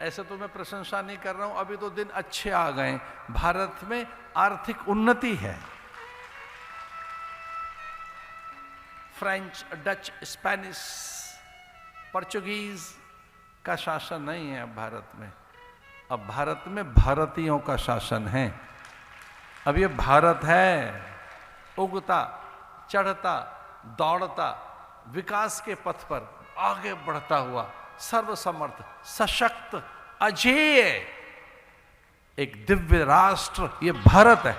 ऐसे तो मैं प्रशंसा नहीं कर रहा हूं, अभी तो दिन अच्छे आ गए, भारत में आर्थिक उन्नति है। फ्रेंच, डच, स्पेनिश, पोर्चुगीज का शासन नहीं है अब भारत में। अब भारत में भारतीयों का शासन है। अब ये भारत है उगता, चढ़ता, दौड़ता, विकास के पथ पर आगे बढ़ता हुआ, सर्वसमर्थ, सशक्त, अजेय एक दिव्य राष्ट्र ये भारत है।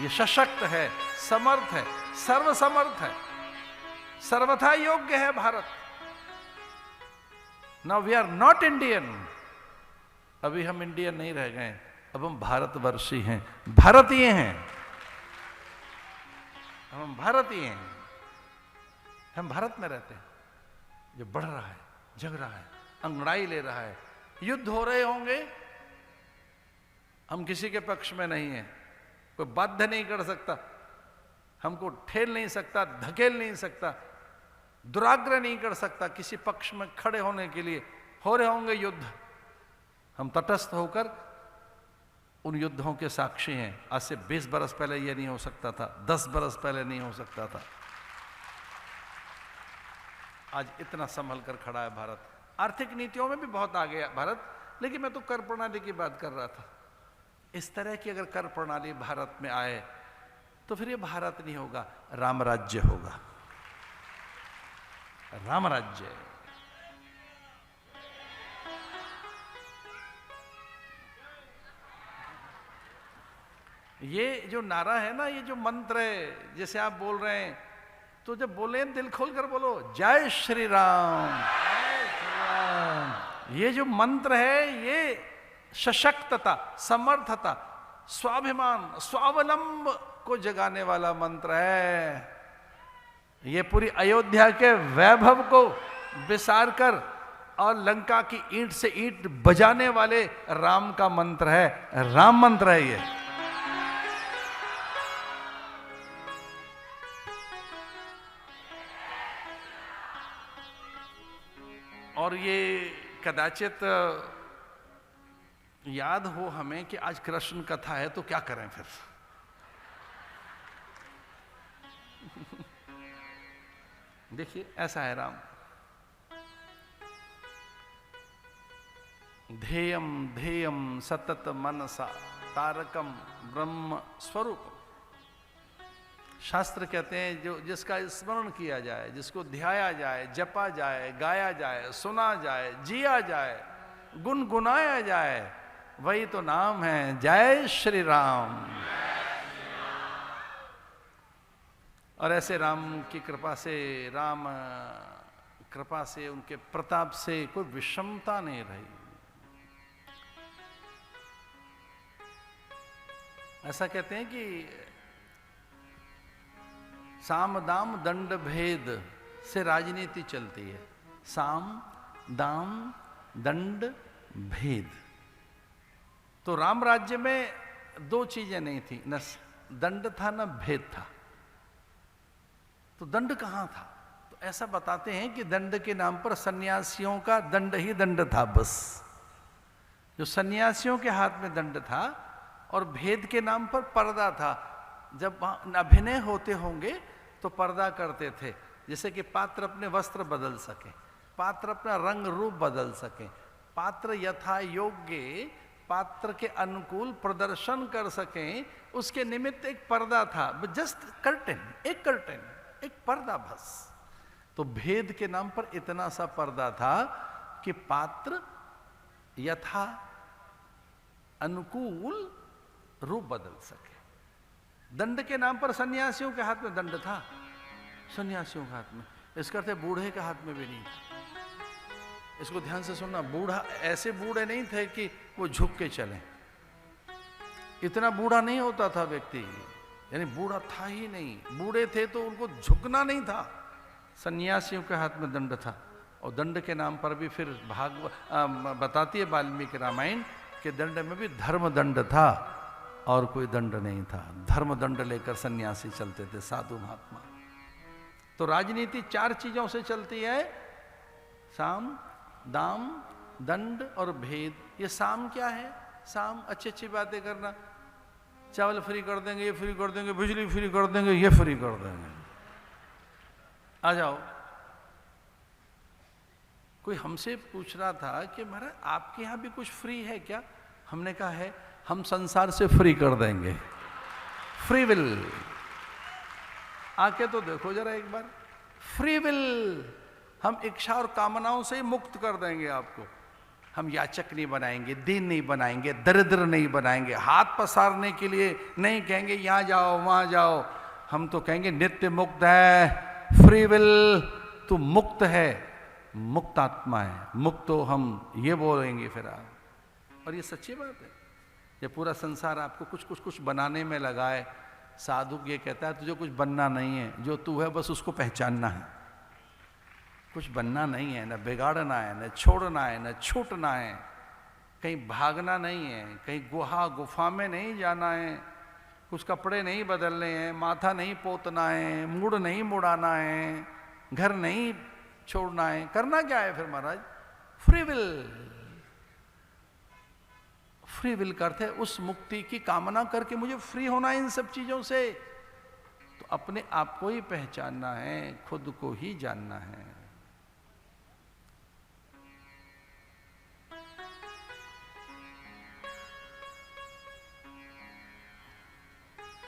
ये सशक्त है, समर्थ है, सर्वसमर्थ है, सर्वथा योग्य है Bharat. Now we are not Indian. अभी हम इंडियन नहीं रह गए, अब हम भारतवर्षी हैं, भारतीय हैं। हम भारतीय हैं, हम भारत में रहते हैं। जो बढ़ रहा है, जग रहा है, अंगड़ाई ले रहा है, युद्ध हो रहे होंगे, हम किसी के पक्ष में नहीं हैं। कोई बाध्य नहीं कर सकता, हमको ठेल नहीं सकता, धकेल नहीं सकता, दुराग्रह नहीं कर सकता किसी पक्ष में खड़े होने के लिए। हो रहे होंगे युद्ध, हम तटस्थ होकर उन युद्धों के साक्षी हैं। आज से 20 बरस पहले यह नहीं हो सकता था, 10 बरस पहले नहीं हो सकता था। आज इतना संभल कर खड़ा है भारत। आर्थिक नीतियों में भी बहुत आगे है भारत, लेकिन मैं तो कर प्रणाली की बात कर रहा था। इस तरह की अगर कर प्रणाली भारत में आए तो फिर ये भारत नहीं होगा, राम राज्य होगा। राम राज्य। ये जो नारा है ना, ये जो मंत्र है, जैसे आप बोल रहे हैं, तो जब बोले दिल खोल कर बोलो जय श्री राम। ये जो मंत्र है ये सशक्तता, समर्थता, स्वाभिमान, स्वावलंब को जगाने वाला मंत्र है। ये पूरी अयोध्या के वैभव को विसार कर और लंका की ईंट से ईंट बजाने वाले राम का मंत्र है, राम मंत्र है ये। और ये कदाचित याद हो हमें कि आज कृष्ण कथा है, तो क्या करें फिर। देखिए ऐसा है राम। ध्येयम ध्येयम सतत मनसा तारकम ब्रह्म स्वरूप। शास्त्र कहते हैं जो जिसका स्मरण किया जाए, जिसको ध्याया जाए, जपा जाए, गाया जाए, सुना जाए, जिया जाए, गुनगुनाया जाए, वही तो नाम है जय श्री राम। और ऐसे राम की कृपा से, राम कृपा से, उनके प्रताप से कोई विषमता नहीं रही। ऐसा कहते हैं कि साम दाम दंड भेद से राजनीति चलती है। साम दाम दंड भेद। तो राम राज्य में दो चीजें नहीं थी, न दंड था न भेद था। तो दंड कहां था? तो ऐसा बताते हैं कि दंड के नाम पर सन्यासियों का दंड ही दंड था बस। जो सन्यासियों के हाथ में दंड था, और भेद के नाम पर पर्दा था। जब अभिनय होते होंगे तो पर्दा करते थे, जैसे कि पात्र अपने वस्त्र बदल सके, पात्र अपना रंग रूप बदल सके, पात्र यथा योग्य पात्र के अनुकूल प्रदर्शन कर सकें, उसके निमित्त एक पर्दा था। जस्ट कर्टेन, एक कर्टेन, एक पर्दा बस। तो भेद के नाम पर इतना सा पर्दा था कि पात्र यथा अनुकूल रूप बदल सके। दंड के नाम पर सन्यासियों के हाथ में दंड था, सन्यासियों के हाथ में। इसका अर्थ बूढ़े के हाथ में भी नहीं था। इसको ध्यान से सुनना, बूढ़ा ऐसे बूढ़े नहीं थे कि वो झुक के चले। इतना बूढ़ा नहीं होता था व्यक्ति, यानी बूढ़ा था ही नहीं। बूढ़े थे तो उनको झुकना नहीं था। सन्यासियों के हाथ में दंड था। और दंड के नाम पर भी फिर बताती है वाल्मीकि रामायण के दंड में भी धर्म दंड था और कोई दंड नहीं था। धर्म दंड लेकर सन्यासी चलते थे, साधु महात्मा। तो राजनीति चार चीजों से चलती है, साम दाम, दंड और भेद। ये साम क्या है? साम अच्छी अच्छी बातें करना, चावल फ्री कर देंगे, ये फ्री कर देंगे, बिजली फ्री कर देंगे, ये फ्री कर देंगे, आ जाओ। कोई हमसे पूछ रहा था कि महाराज आपके यहाँ भी कुछ फ्री है क्या? हमने कहा है, हम संसार से फ्री कर देंगे, फ्री विल। आके तो देखो जरा एक बार, फ्री विल। हम इच्छा और कामनाओं से ही मुक्त कर देंगे आपको। हम याचक नहीं बनाएंगे, दीन नहीं बनाएंगे, दरिद्र नहीं बनाएंगे, हाथ पसारने के लिए नहीं कहेंगे यहाँ जाओ वहाँ जाओ। हम तो कहेंगे नित्य मुक्त है, फ्री विल, तू मुक्त है, मुक्त आत्मा है, मुक्त तो हम ये बोलेंगे फिर आप। और ये सच्ची बात है। ये पूरा संसार आपको कुछ कुछ कुछ बनाने में लगा है। साधु ये कहता है तुझे कुछ बनना नहीं है, जो तू है बस उसको पहचानना है। कुछ बनना नहीं है, न बिगाड़ना है, न छोड़ना है, न छूटना है, कहीं भागना नहीं है, कहीं गुफा में नहीं जाना है, कुछ कपड़े नहीं बदलने हैं, माथा नहीं पोतना है, मुड़ नहीं मुड़ाना है, घर नहीं छोड़ना है। करना क्या है फिर महाराज? Free will. फ्री विल का अर्थ है उस मुक्ति की कामना करके मुझे फ्री होना है इन सब चीजों से। तो अपने आप को ही पहचानना है, खुद को ही जानना है।